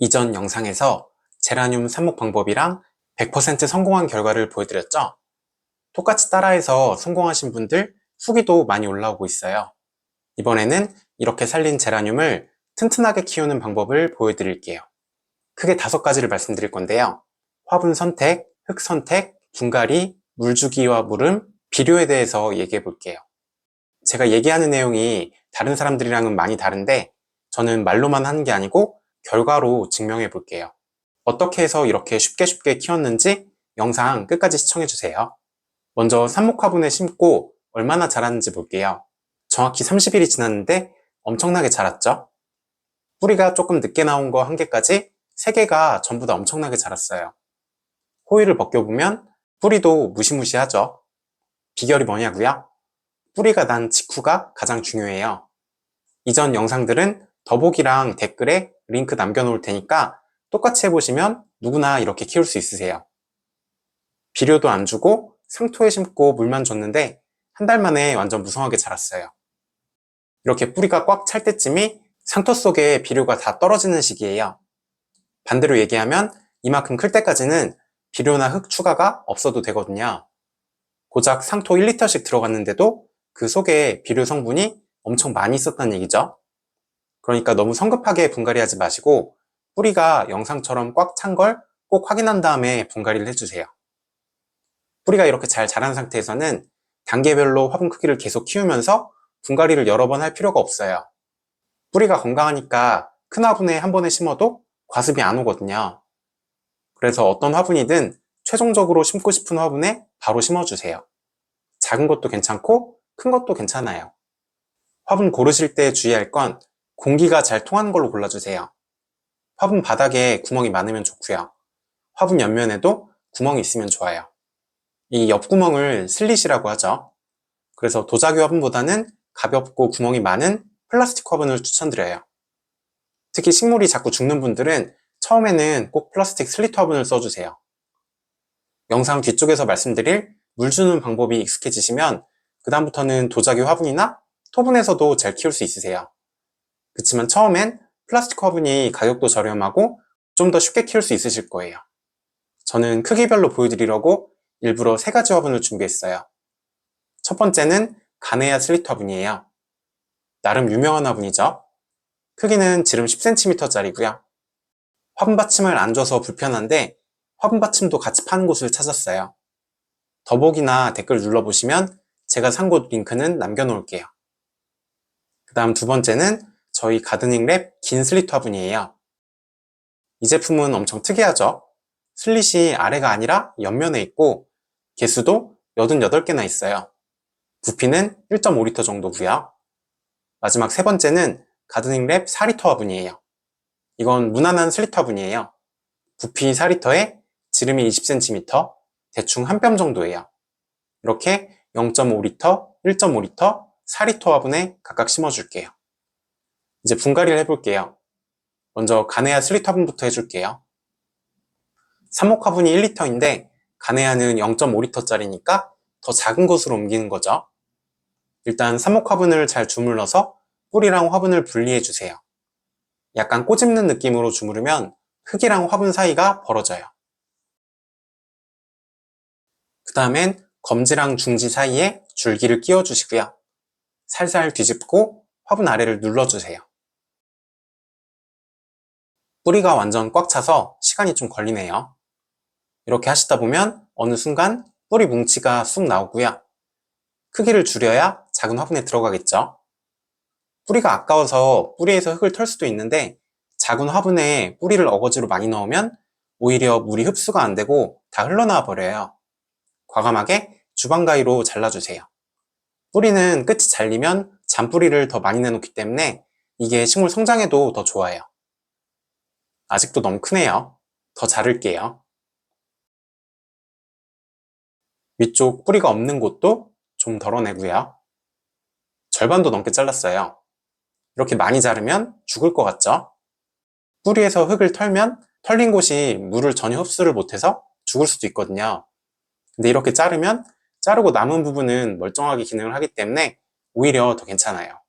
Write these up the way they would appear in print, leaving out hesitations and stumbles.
이전 영상에서 제라늄 삽목 방법이랑 100% 성공한 결과를 보여드렸죠? 똑같이 따라해서 성공하신 분들 후기도 많이 올라오고 있어요. 이번에는 이렇게 살린 제라늄을 튼튼하게 키우는 방법을 보여드릴게요. 크게 5가지를 말씀드릴 건데요. 화분 선택, 흙 선택, 분갈이, 물주기와 물음, 비료에 대해서 얘기해 볼게요. 제가 얘기하는 내용이 다른 사람들이랑은 많이 다른데 저는 말로만 하는 게 아니고 결과로 증명해 볼게요. 어떻게 해서 이렇게 쉽게 키웠는지 영상 끝까지 시청해 주세요. 먼저 삽목 화분에 심고 얼마나 자랐는지 볼게요. 정확히 30일이 지났는데 엄청나게 자랐죠? 뿌리가 조금 늦게 나온 거 1개까지 3개가 전부 다 엄청나게 자랐어요. 호일을 벗겨보면 뿌리도 무시무시하죠? 비결이 뭐냐고요? 뿌리가 난 직후가 가장 중요해요. 이전 영상들은 더보기랑 댓글에 링크 남겨놓을 테니까 똑같이 해보시면 누구나 이렇게 키울 수 있으세요. 비료도 안 주고 상토에 심고 물만 줬는데 한 달 만에 완전 무성하게 자랐어요. 이렇게 뿌리가 꽉 찰 때쯤이 상토 속에 비료가 다 떨어지는 시기예요. 반대로 얘기하면 이만큼 클 때까지는 비료나 흙 추가가 없어도 되거든요. 고작 상토 1리터씩 들어갔는데도 그 속에 비료 성분이 엄청 많이 있었다는 얘기죠. 그러니까 너무 성급하게 분갈이 하지 마시고 뿌리가 영상처럼 꽉 찬 걸 꼭 확인한 다음에 분갈이를 해주세요. 뿌리가 이렇게 잘 자란 상태에서는 단계별로 화분 크기를 계속 키우면서 분갈이를 여러 번 할 필요가 없어요. 뿌리가 건강하니까 큰 화분에 한 번에 심어도 과습이 안 오거든요. 그래서 어떤 화분이든 최종적으로 심고 싶은 화분에 바로 심어주세요. 작은 것도 괜찮고 큰 것도 괜찮아요. 화분 고르실 때 주의할 건 공기가 잘 통하는 걸로 골라주세요. 화분 바닥에 구멍이 많으면 좋고요. 화분 옆면에도 구멍이 있으면 좋아요. 이 옆구멍을 슬릿이라고 하죠. 그래서 도자기 화분보다는 가볍고 구멍이 많은 플라스틱 화분을 추천드려요. 특히 식물이 자꾸 죽는 분들은 처음에는 꼭 플라스틱 슬릿 화분을 써주세요. 영상 뒤쪽에서 말씀드릴 물 주는 방법이 익숙해지시면 그 다음부터는 도자기 화분이나 토분에서도 잘 키울 수 있으세요. 그렇지만 처음엔 플라스틱 화분이 가격도 저렴하고 좀 더 쉽게 키울 수 있으실 거예요. 저는 크기별로 보여드리려고 일부러 3가지 화분을 준비했어요. 첫 번째는 가네아 슬릿 화분이에요. 나름 유명한 화분이죠. 크기는 지름 10cm짜리고요. 화분 받침을 안 줘서 불편한데 화분 받침도 같이 파는 곳을 찾았어요. 더보기나 댓글 눌러보시면 제가 산 곳 링크는 남겨놓을게요. 그 다음 2번째는 저희 가드닝 랩 긴 슬릿 화분이에요. 이 제품은 엄청 특이하죠? 슬릿이 아래가 아니라 옆면에 있고 개수도 88개나 있어요. 부피는 1.5리터 정도고요. 마지막 3번째는 가드닝 랩 4리터 화분이에요. 이건 무난한 슬릿 화분이에요. 부피 4리터에 지름이 20cm, 대충 한 뼘 정도예요. 이렇게 0.5리터, 1.5리터, 4리터 화분에 각각 심어줄게요. 이제 분갈이를 해볼게요. 먼저 가네아 슬릿 화분부터 해줄게요. 삽목 화분이 1리터인데 가네아는 0.5리터짜리니까 더 작은 곳으로 옮기는 거죠. 일단 삽목 화분을 잘 주물러서 뿌리랑 화분을 분리해주세요. 약간 꼬집는 느낌으로 주무르면 흙이랑 화분 사이가 벌어져요. 그 다음엔 검지랑 중지 사이에 줄기를 끼워주시고요. 살살 뒤집고 화분 아래를 눌러주세요. 뿌리가 완전 꽉 차서 시간이 좀 걸리네요. 이렇게 하시다 보면 어느 순간 뿌리 뭉치가 쑥 나오고요. 크기를 줄여야 작은 화분에 들어가겠죠. 뿌리가 아까워서 뿌리에서 흙을 털 수도 있는데 작은 화분에 뿌리를 어거지로 많이 넣으면 오히려 물이 흡수가 안 되고 다 흘러나와 버려요. 과감하게 주방 가위로 잘라주세요. 뿌리는 끝이 잘리면 잔뿌리를 더 많이 내놓기 때문에 이게 식물 성장에도 더 좋아요. 아직도 너무 크네요. 더 자를게요. 위쪽 뿌리가 없는 곳도 좀 덜어내고요. 절반도 넘게 잘랐어요. 이렇게 많이 자르면 죽을 것 같죠? 뿌리에서 흙을 털면 털린 곳이 물을 전혀 흡수를 못해서 죽을 수도 있거든요. 근데 이렇게 자르면 자르고 남은 부분은 멀쩡하게 기능을 하기 때문에 오히려 더 괜찮아요.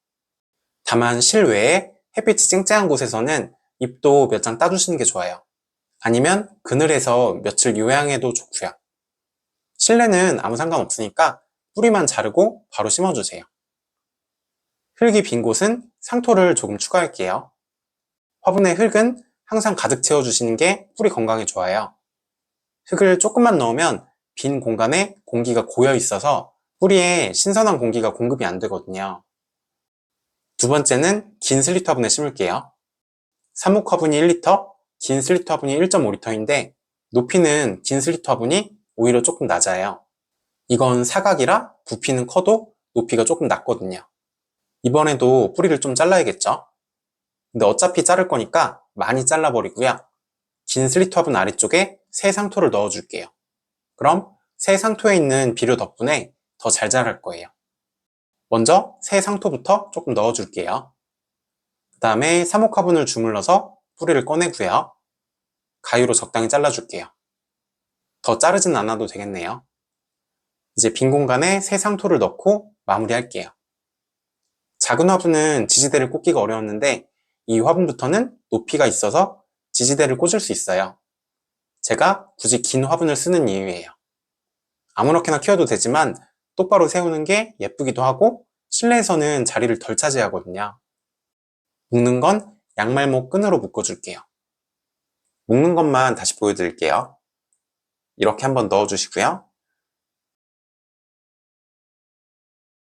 다만 실외에 햇빛이 쨍쨍한 곳에서는 잎도 몇 장 따주시는 게 좋아요. 아니면 그늘에서 며칠 요양해도 좋고요. 실내는 아무 상관없으니까 뿌리만 자르고 바로 심어주세요. 흙이 빈 곳은 상토를 조금 추가할게요. 화분에 흙은 항상 가득 채워주시는 게 뿌리 건강에 좋아요. 흙을 조금만 넣으면 빈 공간에 공기가 고여 있어서 뿌리에 신선한 공기가 공급이 안 되거든요. 두 번째는 긴 슬리터 화분에 심을게요. 삽목 화분이 1리터, 긴 슬리터 화분이 1.5리터인데 높이는 긴 슬리터 화분이 오히려 조금 낮아요. 이건 사각이라 부피는 커도 높이가 조금 낮거든요. 이번에도 뿌리를 좀 잘라야겠죠? 근데 어차피 자를 거니까 많이 잘라버리고요. 긴 슬리터 화분 아래쪽에 새 상토를 넣어줄게요. 그럼 새 상토에 있는 비료 덕분에 더 잘 자랄 거예요. 먼저 새 상토부터 조금 넣어줄게요. 그 다음에 삽목 화분을 주물러서 뿌리를 꺼내고요. 가위로 적당히 잘라줄게요. 더 자르진 않아도 되겠네요. 이제 빈 공간에 새 상토를 넣고 마무리할게요. 작은 화분은 지지대를 꽂기가 어려웠는데 이 화분부터는 높이가 있어서 지지대를 꽂을 수 있어요. 제가 굳이 긴 화분을 쓰는 이유예요. 아무렇게나 키워도 되지만 똑바로 세우는 게 예쁘기도 하고 실내에서는 자리를 덜 차지하거든요. 묶는 건 양말목 끈으로 묶어줄게요. 묶는 것만 다시 보여드릴게요. 이렇게 한번 넣어주시고요.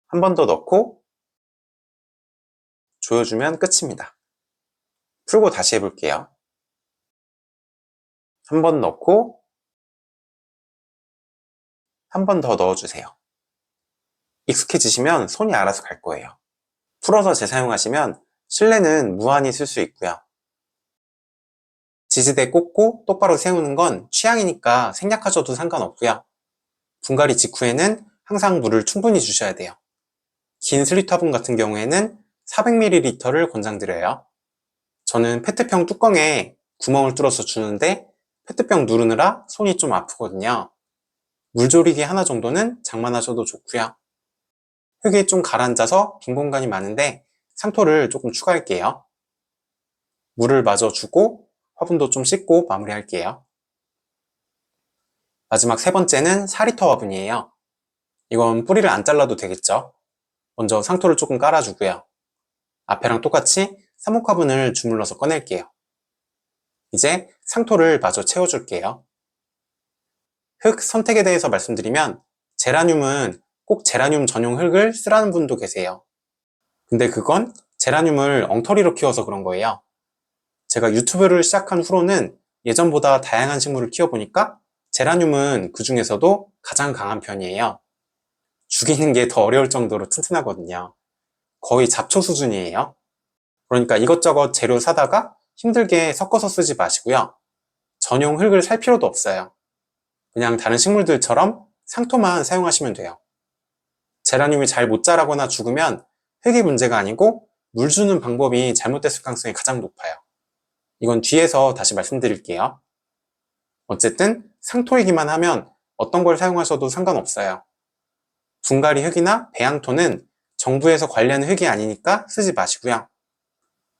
한 번 더 넣고 조여주면 끝입니다. 풀고 다시 해볼게요. 한 번 넣고 한 번 더 넣어주세요. 익숙해지시면 손이 알아서 갈 거예요. 풀어서 재사용하시면 실내는 무한히 쓸 수 있고요. 지지대 꽂고 똑바로 세우는 건 취향이니까 생략하셔도 상관없고요. 분갈이 직후에는 항상 물을 충분히 주셔야 돼요. 긴 슬리터 화분 같은 경우에는 400ml를 권장드려요. 저는 페트병 뚜껑에 구멍을 뚫어서 주는데 페트병 누르느라 손이 좀 아프거든요. 물조리개 하나 정도는 장만하셔도 좋고요. 흙이 좀 가라앉아서 빈 공간이 많은데 상토를 조금 추가할게요. 물을 마저 주고 화분도 좀 씻고 마무리할게요. 마지막 세 번째는 4리터 화분이에요. 이건 뿌리를 안 잘라도 되겠죠? 먼저 상토를 조금 깔아주고요. 앞에랑 똑같이 삽목 화분을 주물러서 꺼낼게요. 이제 상토를 마저 채워줄게요. 흙 선택에 대해서 말씀드리면 제라늄은 꼭 제라늄 전용 흙을 쓰라는 분도 계세요. 근데 그건 제라늄을 엉터리로 키워서 그런 거예요. 제가 유튜브를 시작한 후로는 예전보다 다양한 식물을 키워보니까 제라늄은 그 중에서도 가장 강한 편이에요. 죽이는 게 더 어려울 정도로 튼튼하거든요. 거의 잡초 수준이에요. 그러니까 이것저것 재료 사다가 힘들게 섞어서 쓰지 마시고요. 전용 흙을 살 필요도 없어요. 그냥 다른 식물들처럼 상토만 사용하시면 돼요. 제라늄이 잘 못 자라거나 죽으면 흙이 문제가 아니고 물 주는 방법이 잘못됐을 가능성이 가장 높아요. 이건 뒤에서 다시 말씀드릴게요. 어쨌든 상토이기만 하면 어떤 걸 사용하셔도 상관없어요. 분갈이 흙이나 배양토는 정부에서 관리하는 흙이 아니니까 쓰지 마시고요.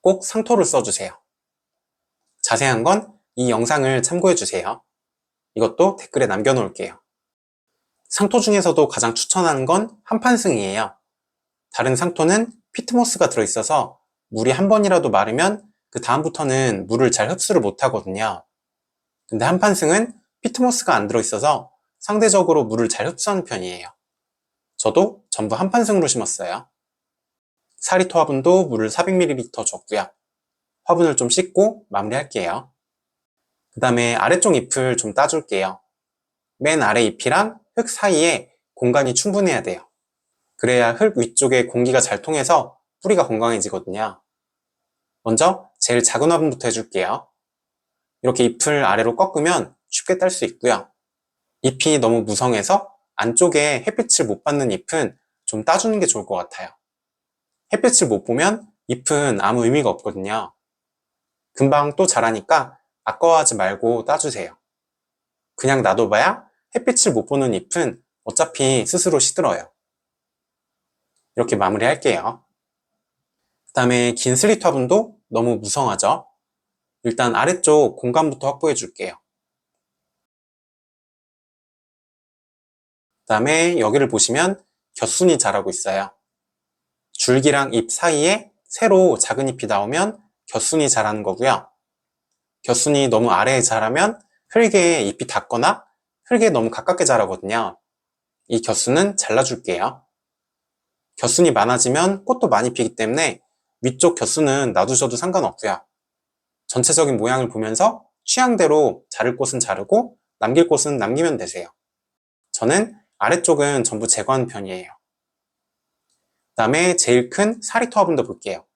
꼭 상토를 써주세요. 자세한 건 이 영상을 참고해주세요. 이것도 댓글에 남겨놓을게요. 상토 중에서도 가장 추천하는 건 한판승이에요. 다른 상토는 피트모스가 들어있어서 물이 한 번이라도 마르면 그 다음부터는 물을 잘 흡수를 못하거든요. 근데 한판승은 피트모스가 안 들어있어서 상대적으로 물을 잘 흡수하는 편이에요. 저도 전부 한판승으로 심었어요. 4리터 화분도 물을 400ml 줬고요. 화분을 좀 씻고 마무리할게요. 그 다음에 아래쪽 잎을 좀 따줄게요. 맨 아래 잎이랑 흙 사이에 공간이 충분해야 돼요. 그래야 흙 위쪽에 공기가 잘 통해서 뿌리가 건강해지거든요. 먼저 제일 작은 화분부터 해줄게요. 이렇게 잎을 아래로 꺾으면 쉽게 딸 수 있고요. 잎이 너무 무성해서 안쪽에 햇빛을 못 받는 잎은 좀 따주는 게 좋을 것 같아요. 햇빛을 못 보면 잎은 아무 의미가 없거든요. 금방 또 자라니까 아까워하지 말고 따주세요. 그냥 놔둬봐야 햇빛을 못 보는 잎은 어차피 스스로 시들어요. 이렇게 마무리할게요. 그 다음에 긴 슬리터 화분도 너무 무성하죠? 일단 아래쪽 공간부터 확보해 줄게요. 그 다음에 여기를 보시면 곁순이 자라고 있어요. 줄기랑 잎 사이에 새로 작은 잎이 나오면 곁순이 자라는 거고요. 곁순이 너무 아래에 자라면 흙에 잎이 닿거나 흙에 너무 가깝게 자라거든요. 이 곁순은 잘라줄게요. 곁순이 많아지면 꽃도 많이 피기 때문에 위쪽 곁순은 놔두셔도 상관없고요. 전체적인 모양을 보면서 취향대로 자를 곳은 자르고 남길 곳은 남기면 되세요. 저는 아래쪽은 전부 제거한 편이에요. 그 다음에 제일 큰 사리토 화분도 볼게요.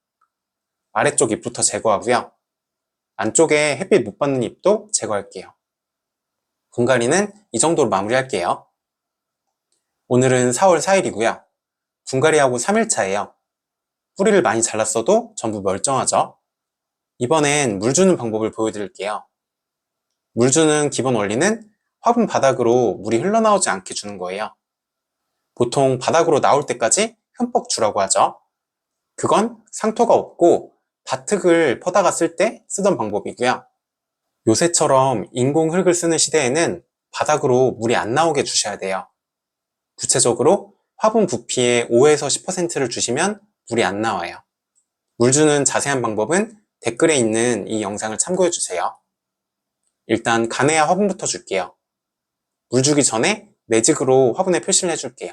아래쪽 잎부터 제거하고요. 안쪽에 햇빛 못 받는 잎도 제거할게요. 분갈이는 이 정도로 마무리할게요. 오늘은 4월 4일이고요. 분갈이하고 3일차예요. 뿌리를 많이 잘랐어도 전부 멀쩡하죠? 이번엔 물 주는 방법을 보여드릴게요. 물 주는 기본 원리는 화분 바닥으로 물이 흘러나오지 않게 주는 거예요. 보통 바닥으로 나올 때까지 흠뻑 주라고 하죠. 그건 상토가 없고 밭흙을 퍼다가 쓸 때 쓰던 방법이고요. 요새처럼 인공 흙을 쓰는 시대에는 바닥으로 물이 안 나오게 주셔야 돼요. 구체적으로 화분 부피의 5에서 10%를 주시면 물이 안 나와요. 물 주는 자세한 방법은 댓글에 있는 이 영상을 참고해 주세요. 일단 가네아 화분부터 줄게요. 물 주기 전에 매직으로 화분에 표시를 해줄게요.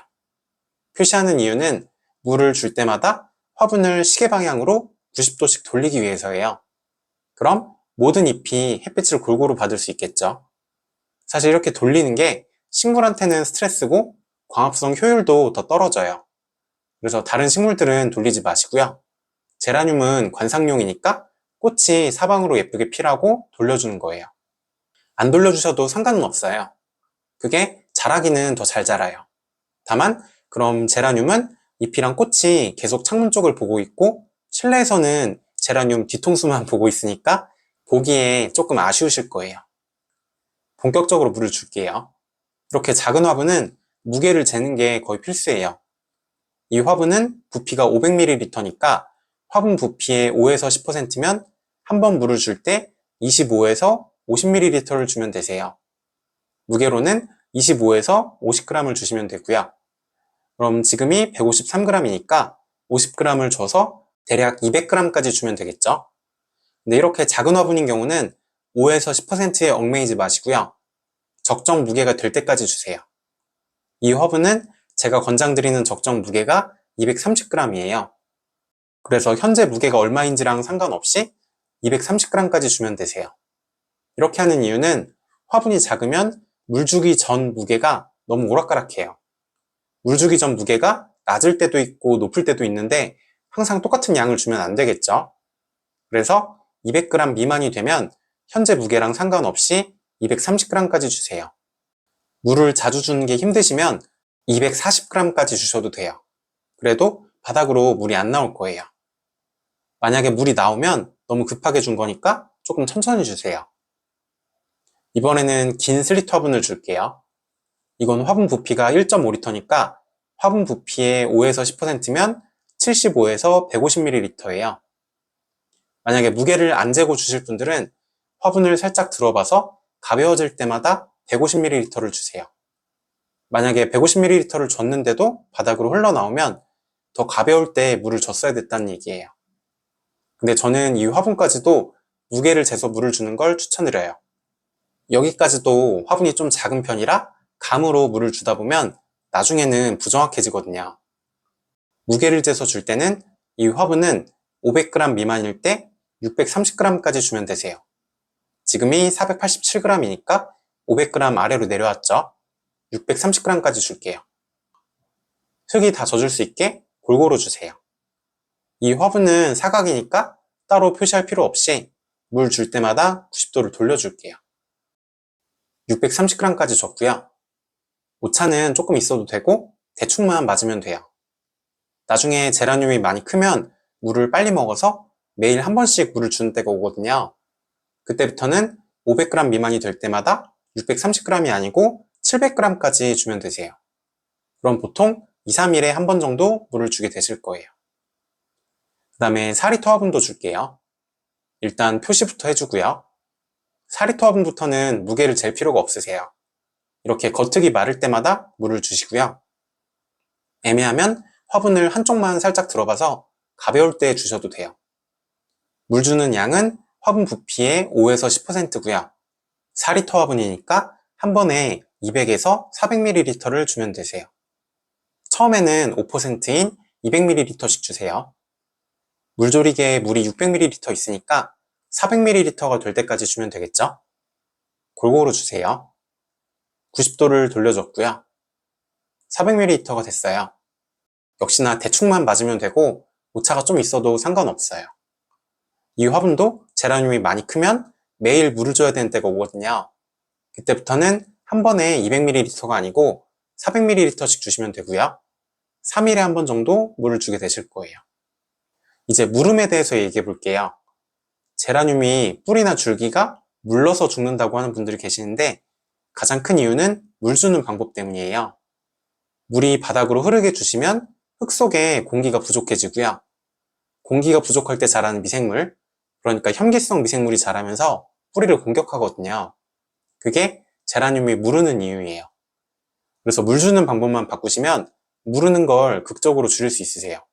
표시하는 이유는 물을 줄 때마다 화분을 시계 방향으로 90도씩 돌리기 위해서예요. 그럼 모든 잎이 햇빛을 골고루 받을 수 있겠죠. 사실 이렇게 돌리는 게 식물한테는 스트레스고 광합성 효율도 더 떨어져요. 그래서 다른 식물들은 돌리지 마시고요. 제라늄은 관상용이니까 꽃이 사방으로 예쁘게 피라고 돌려주는 거예요. 안 돌려주셔도 상관은 없어요. 그게 자라기는 더 잘 자라요. 다만 그럼 제라늄은 잎이랑 꽃이 계속 창문 쪽을 보고 있고 실내에서는 제라늄 뒤통수만 보고 있으니까 보기에 조금 아쉬우실 거예요. 본격적으로 물을 줄게요. 이렇게 작은 화분은 무게를 재는 게 거의 필수예요. 이 화분은 부피가 500ml니까 화분 부피의 5에서 10%면 한 번 물을 줄 때 25에서 50ml를 주면 되세요. 무게로는 25에서 50g을 주시면 되고요. 그럼 지금이 153g이니까 50g을 줘서 대략 200g까지 주면 되겠죠? 근데 이렇게 작은 화분인 경우는 5에서 10%에 얽매이지 마시고요. 적정 무게가 될 때까지 주세요. 이 화분은 제가 권장드리는 적정 무게가 230g이에요. 그래서 현재 무게가 얼마인지랑 상관없이 230g까지 주면 되세요. 이렇게 하는 이유는 화분이 작으면 물 주기 전 무게가 너무 오락가락해요. 물 주기 전 무게가 낮을 때도 있고 높을 때도 있는데 항상 똑같은 양을 주면 안 되겠죠. 그래서 200g 미만이 되면 현재 무게랑 상관없이 230g까지 주세요. 물을 자주 주는 게 힘드시면 240g까지 주셔도 돼요. 그래도 바닥으로 물이 안 나올 거예요. 만약에 물이 나오면 너무 급하게 준 거니까 조금 천천히 주세요. 이번에는 긴 슬리트 화분을 줄게요. 이건 화분 부피가 1.5L니까 화분 부피의 5에서 10%면 75에서 150ml예요. 만약에 무게를 안 재고 주실 분들은 화분을 살짝 들어봐서 가벼워질 때마다 150ml를 주세요. 만약에 150ml를 줬는데도 바닥으로 흘러나오면 더 가벼울 때 물을 줬어야 됐다는 얘기예요. 근데 저는 이 화분까지도 무게를 재서 물을 주는 걸 추천드려요. 여기까지도 화분이 좀 작은 편이라 감으로 물을 주다 보면 나중에는 부정확해지거든요. 무게를 재서 줄 때는 이 화분은 500g 미만일 때 630g까지 주면 되세요. 지금이 487g이니까 500g 아래로 내려왔죠. 630g까지 줄게요. 흙이 다 젖을 수 있게 골고루 주세요. 이 화분은 사각이니까 따로 표시할 필요 없이 물 줄 때마다 90도를 돌려줄게요. 630g까지 줬고요. 오차는 조금 있어도 되고 대충만 맞으면 돼요. 나중에 제라늄이 많이 크면 물을 빨리 먹어서 매일 한 번씩 물을 주는 때가 오거든요. 그때부터는 500g 미만이 될 때마다 630g이 아니고 700g까지 주면 되세요. 그럼 보통 2, 3일에 한 번 정도 물을 주게 되실 거예요. 그 다음에 사리토 화분도 줄게요. 일단 표시부터 해주고요. 4리터 화분부터는 무게를 잴 필요가 없으세요. 이렇게 겉흙이 마를 때마다 물을 주시고요. 애매하면 화분을 한쪽만 살짝 들어봐서 가벼울 때 주셔도 돼요. 물 주는 양은 화분 부피의 5에서 10%고요. 4리터 화분이니까 한 번에 200에서 400ml를 주면 되세요. 처음에는 5%인 200ml씩 주세요. 물조리개에 물이 600ml 있으니까 400ml가 될 때까지 주면 되겠죠? 골고루 주세요. 90도를 돌려줬고요. 400ml가 됐어요. 역시나 대충만 맞으면 되고 오차가 좀 있어도 상관없어요. 이 화분도 제라늄이 많이 크면 매일 물을 줘야 되는 때가 오거든요. 그때부터는 한 번에 200ml가 아니고 400ml씩 주시면 되고요. 3일에 한 번 정도 물을 주게 되실 거예요. 이제 물음에 대해서 얘기해 볼게요. 제라늄이 뿌리나 줄기가 물러서 죽는다고 하는 분들이 계시는데 가장 큰 이유는 물 주는 방법 때문이에요. 물이 바닥으로 흐르게 주시면 흙 속에 공기가 부족해지고요. 공기가 부족할 때 자라는 미생물, 그러니까 현기성 미생물이 자라면서 뿌리를 공격하거든요. 그게 제라늄이 무르는 이유예요. 그래서 물 주는 방법만 바꾸시면 무르는 걸 극적으로 줄일 수 있으세요.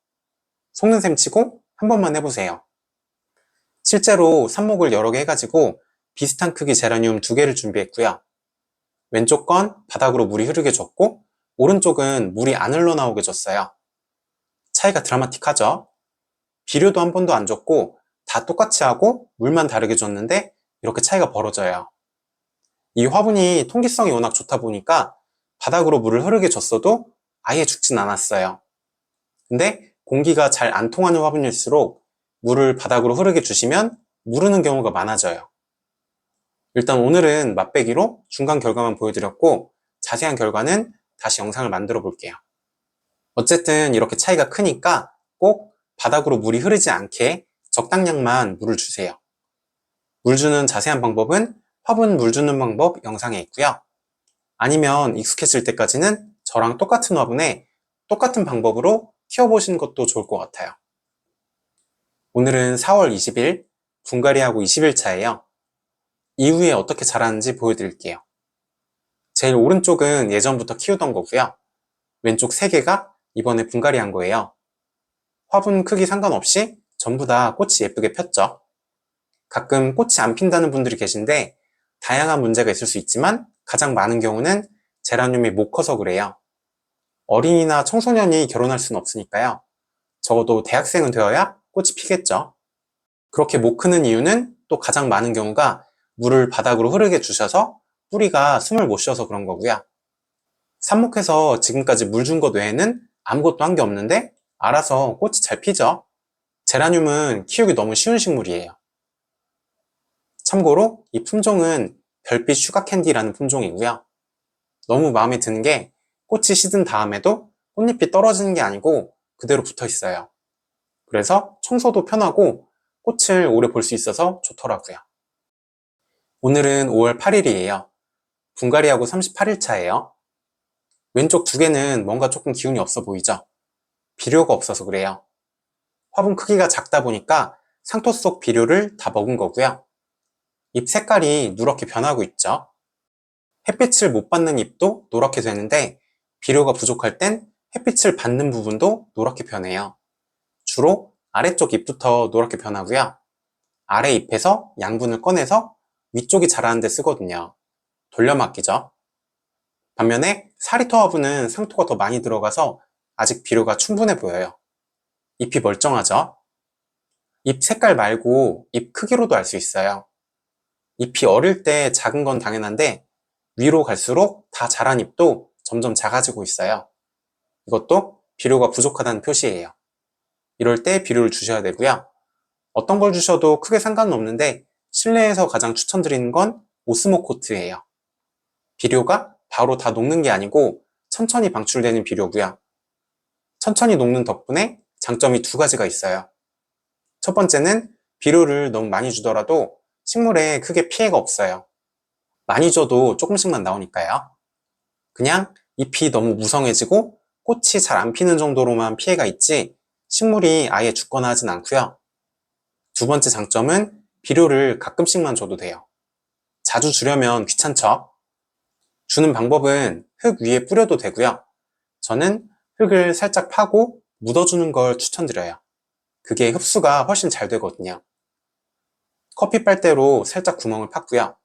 속는 셈 치고 한 번만 해보세요. 실제로 삽목을 여러 개 해가지고 비슷한 크기 제라늄 2개를 준비했고요. 왼쪽 건 바닥으로 물이 흐르게 줬고 오른쪽은 물이 안 흘러나오게 줬어요. 차이가 드라마틱하죠? 비료도 한 번도 안 줬고 다 똑같이 하고 물만 다르게 줬는데 이렇게 차이가 벌어져요. 이 화분이 통기성이 워낙 좋다 보니까 바닥으로 물을 흐르게 줬어도 아예 죽진 않았어요. 근데 공기가 잘 안 통하는 화분일수록 물을 바닥으로 흐르게 주시면 무르는 경우가 많아져요. 일단 오늘은 맛배기로 중간 결과만 보여드렸고 자세한 결과는 다시 영상을 만들어 볼게요. 어쨌든 이렇게 차이가 크니까 꼭 바닥으로 물이 흐르지 않게 적당량만 물을 주세요. 물 주는 자세한 방법은 화분 물 주는 방법 영상에 있고요. 아니면 익숙해질 때까지는 저랑 똑같은 화분에 똑같은 방법으로 키워보시는 것도 좋을 것 같아요. 오늘은 4월 20일 분갈이하고 20일차예요. 이후에 어떻게 자라는지 보여드릴게요. 제일 오른쪽은 예전부터 키우던 거고요. 왼쪽 3개가 이번에 분갈이한 거예요. 화분 크기 상관없이 전부 다 꽃이 예쁘게 폈죠. 가끔 꽃이 안 핀다는 분들이 계신데 다양한 문제가 있을 수 있지만 가장 많은 경우는 제라늄이 못 커서 그래요. 어린이나 청소년이 결혼할 수는 없으니까요. 적어도 대학생은 되어야 꽃이 피겠죠. 그렇게 못 크는 이유는 또 가장 많은 경우가 물을 바닥으로 흐르게 주셔서 뿌리가 숨을 못 쉬어서 그런 거고요. 삽목해서 지금까지 물 준 것 외에는 아무것도 한 게 없는데 알아서 꽃이 잘 피죠. 제라늄은 키우기 너무 쉬운 식물이에요. 참고로 이 품종은 별빛 슈가캔디라는 품종이고요. 너무 마음에 드는 게 꽃이 시든 다음에도 꽃잎이 떨어지는 게 아니고 그대로 붙어 있어요. 그래서 청소도 편하고 꽃을 오래 볼 수 있어서 좋더라고요. 오늘은 5월 8일이에요. 분갈이하고 38일차예요. 왼쪽 2개는 뭔가 조금 기운이 없어 보이죠? 비료가 없어서 그래요. 화분 크기가 작다 보니까 상토 속 비료를 다 먹은 거고요. 잎 색깔이 누렇게 변하고 있죠. 햇빛을 못 받는 잎도 노랗게 되는데 비료가 부족할 땐 햇빛을 받는 부분도 노랗게 변해요. 주로 아래쪽 잎부터 노랗게 변하고요. 아래 잎에서 양분을 꺼내서 위쪽이 자라는 데 쓰거든요. 돌려막기죠. 반면에 4리터 화분은 상토가 더 많이 들어가서 아직 비료가 충분해 보여요. 잎이 멀쩡하죠? 잎 색깔 말고 잎 크기로도 알 수 있어요. 잎이 어릴 때 작은 건 당연한데 위로 갈수록 다 자란 잎도 점점 작아지고 있어요. 이것도 비료가 부족하다는 표시예요. 이럴 때 비료를 주셔야 되고요. 어떤 걸 주셔도 크게 상관은 없는데 실내에서 가장 추천드리는 건 오스모 코트예요. 비료가 바로 다 녹는 게 아니고 천천히 방출되는 비료고요. 천천히 녹는 덕분에 장점이 2가지가 있어요. 첫 번째는 비료를 너무 많이 주더라도 식물에 크게 피해가 없어요. 많이 줘도 조금씩만 나오니까요. 그냥 잎이 너무 무성해지고 꽃이 잘 안 피는 정도로만 피해가 있지 식물이 아예 죽거나 하진 않고요. 2번째 장점은 비료를 가끔씩만 줘도 돼요. 자주 주려면 귀찮죠? 주는 방법은 흙 위에 뿌려도 되고요. 저는 흙을 살짝 파고 묻어주는 걸 추천드려요. 그게 흡수가 훨씬 잘 되거든요. 커피 빨대로 살짝 구멍을 팠고요.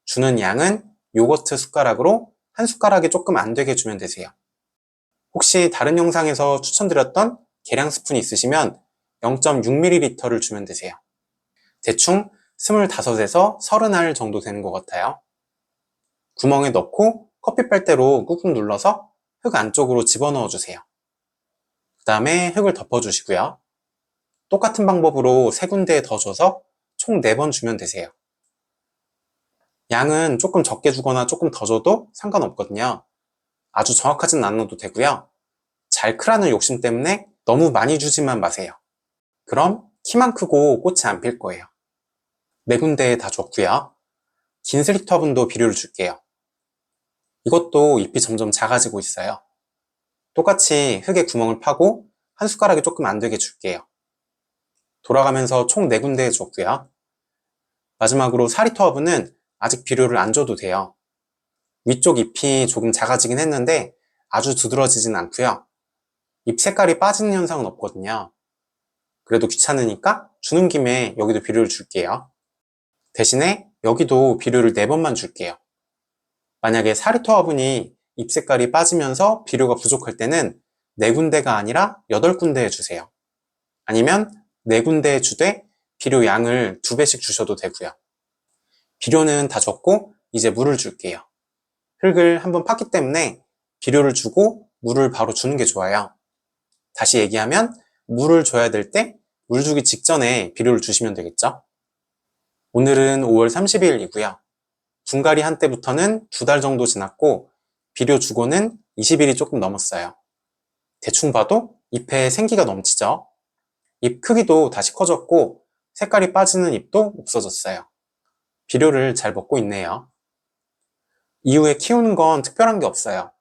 주는 양은 요거트 숟가락으로 한 숟가락이 조금 안 되게 주면 되세요. 혹시 다른 영상에서 추천드렸던 계량 스푼이 있으시면 0.6ml를 주면 되세요. 대충 25에서 30알 정도 되는 것 같아요. 구멍에 넣고 커피 빨대로 꾹꾹 눌러서 흙 안쪽으로 집어넣어 주세요. 그 다음에 흙을 덮어주시고요. 똑같은 방법으로 3군데에 더 줘서 총 4번 주면 되세요. 양은 조금 적게 주거나 조금 더 줘도 상관없거든요. 아주 정확하진 않아도 되고요. 잘 크라는 욕심 때문에 너무 많이 주지만 마세요. 그럼 키만 크고 꽃이 안 필 거예요. 4군데에 다 줬고요. 긴 슬릭 화분도 비료를 줄게요. 이것도 잎이 점점 작아지고 있어요. 똑같이 흙에 구멍을 파고 한 숟가락이 조금 안 되게 줄게요. 돌아가면서 총 4군데에 줬고요. 마지막으로 4리터 화분은 아직 비료를 안 줘도 돼요. 위쪽 잎이 조금 작아지긴 했는데 아주 두드러지진 않고요. 잎 색깔이 빠지는 현상은 없거든요. 그래도 귀찮으니까 주는 김에 여기도 비료를 줄게요. 대신에 여기도 비료를 4번만 줄게요. 만약에 4리터 화분이 잎 색깔이 빠지면서 비료가 부족할 때는 4군데가 아니라 8군데에 주세요. 아니면 4군데에 주되 비료 양을 2배씩 주셔도 되고요. 비료는 다 줬고 이제 물을 줄게요. 흙을 한번 팠기 때문에 비료를 주고 물을 바로 주는 게 좋아요. 다시 얘기하면 물을 줘야 될 때 물 주기 직전에 비료를 주시면 되겠죠? 오늘은 5월 30일이고요. 분갈이 한 때부터는 2달 정도 지났고 비료 주고는 20일이 조금 넘었어요. 대충 봐도 잎에 생기가 넘치죠? 잎 크기도 다시 커졌고 색깔이 빠지는 잎도 없어졌어요. 비료를 잘 먹고 있네요. 이후에 키우는 건 특별한 게 없어요.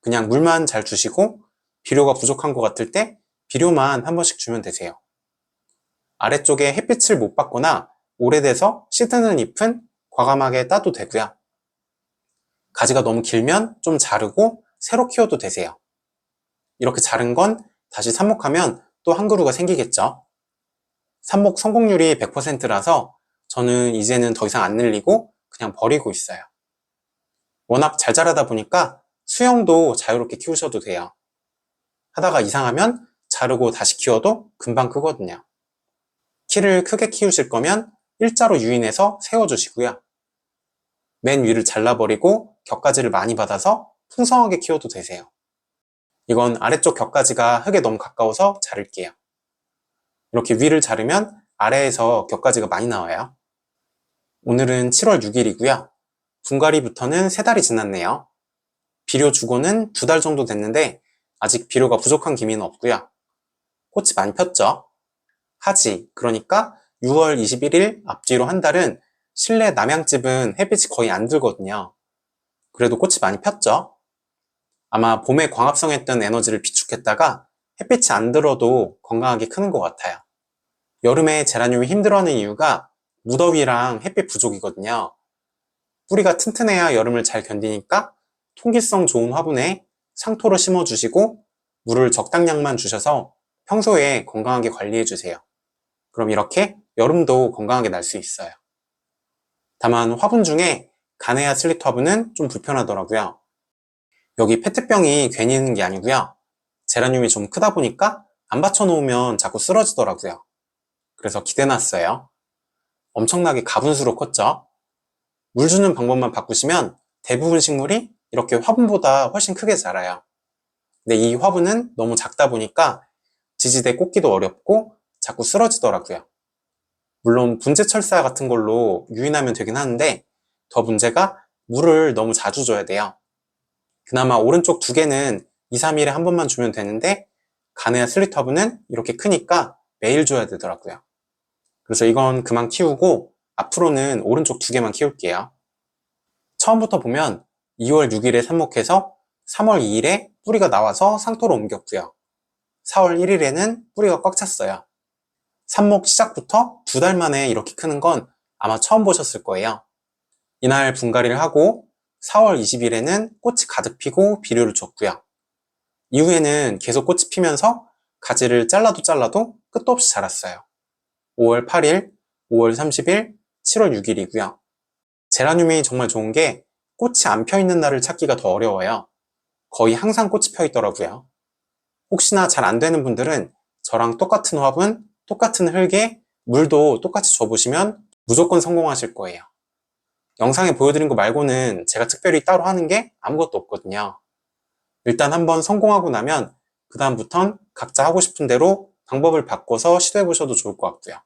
그냥 물만 잘 주시고 비료가 부족한 것 같을 때 비료만 한 번씩 주면 되세요. 아래쪽에 햇빛을 못 받거나 오래돼서 시드는 잎은 과감하게 따도 되고요. 가지가 너무 길면 좀 자르고 새로 키워도 되세요. 이렇게 자른 건 다시 삽목하면 또 한 그루가 생기겠죠. 삽목 성공률이 100%라서 저는 이제는 더 이상 안 늘리고 그냥 버리고 있어요. 워낙 잘 자라다 보니까 수영도 자유롭게 키우셔도 돼요. 하다가 이상하면 자르고 다시 키워도 금방 크거든요. 키를 크게 키우실 거면 일자로 유인해서 세워주시고요. 맨 위를 잘라버리고 격가지를 많이 받아서 풍성하게 키워도 되세요. 이건 아래쪽 격가지가 흙에 너무 가까워서 자를게요. 이렇게 위를 자르면 아래에서 격가지가 많이 나와요. 오늘은 7월 6일이고요. 분갈이부터는 3달이 지났네요. 비료 주고는 2달 정도 됐는데 아직 비료가 부족한 기미는 없고요. 꽃이 많이 폈죠? 하지, 그러니까 6월 21일 앞뒤로 한 달은 실내 남양집은 햇빛이 거의 안 들거든요. 그래도 꽃이 많이 폈죠? 아마 봄에 광합성했던 에너지를 비축했다가 햇빛이 안 들어도 건강하게 크는 것 같아요. 여름에 제라늄이 힘들어하는 이유가 무더위랑 햇빛 부족이거든요. 뿌리가 튼튼해야 여름을 잘 견디니까 통기성 좋은 화분에 상토로 심어주시고 물을 적당량만 주셔서 평소에 건강하게 관리해주세요. 그럼 이렇게 여름도 건강하게 날 수 있어요. 다만 화분 중에 가네아 슬릿 화분은 좀 불편하더라고요. 여기 페트병이 괜히 있는 게 아니고요. 제라늄이 좀 크다 보니까 안 받쳐놓으면 자꾸 쓰러지더라고요. 그래서 기대놨어요. 엄청나게 가분수로 컸죠? 물 주는 방법만 바꾸시면 대부분 식물이 이렇게 화분보다 훨씬 크게 자라요. 근데 이 화분은 너무 작다 보니까 지지대 꽂기도 어렵고 자꾸 쓰러지더라고요. 물론 분재철사 같은 걸로 유인하면 되긴 하는데 더 문제가 물을 너무 자주 줘야 돼요. 그나마 오른쪽 2개는 2, 3일에 한 번만 주면 되는데 가네아 슬릿 화분은 이렇게 크니까 매일 줘야 되더라고요. 그래서 이건 그만 키우고 앞으로는 오른쪽 2개만 키울게요. 처음부터 보면 2월 6일에 삽목해서 3월 2일에 뿌리가 나와서 상토로 옮겼고요. 4월 1일에는 뿌리가 꽉 찼어요. 삽목 시작부터 2달 만에 이렇게 크는 건 아마 처음 보셨을 거예요. 이날 분갈이를 하고 4월 20일에는 꽃이 가득 피고 비료를 줬고요. 이후에는 계속 꽃이 피면서 가지를 잘라도 끝도 없이 자랐어요. 5월 8일, 5월 30일, 7월 6일이고요. 제라늄이 정말 좋은 게 꽃이 안 펴 있는 날을 찾기가 더 어려워요. 거의 항상 꽃이 펴 있더라고요. 혹시나 잘 안 되는 분들은 저랑 똑같은 화분, 똑같은 흙에 물도 똑같이 줘보시면 무조건 성공하실 거예요. 영상에 보여드린 거 말고는 제가 특별히 따로 하는 게 아무것도 없거든요. 일단 한번 성공하고 나면 그 다음부턴 각자 하고 싶은 대로 방법을 바꿔서 시도해보셔도 좋을 것 같고요.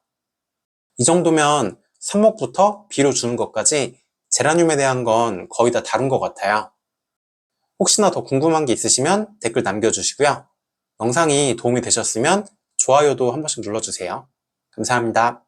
이 정도면 삽목부터 비료 주는 것까지 제라늄에 대한 건 거의 다 다룬 것 같아요. 혹시나 더 궁금한 게 있으시면 댓글 남겨주시고요. 영상이 도움이 되셨으면 좋아요도 한 번씩 눌러주세요. 감사합니다.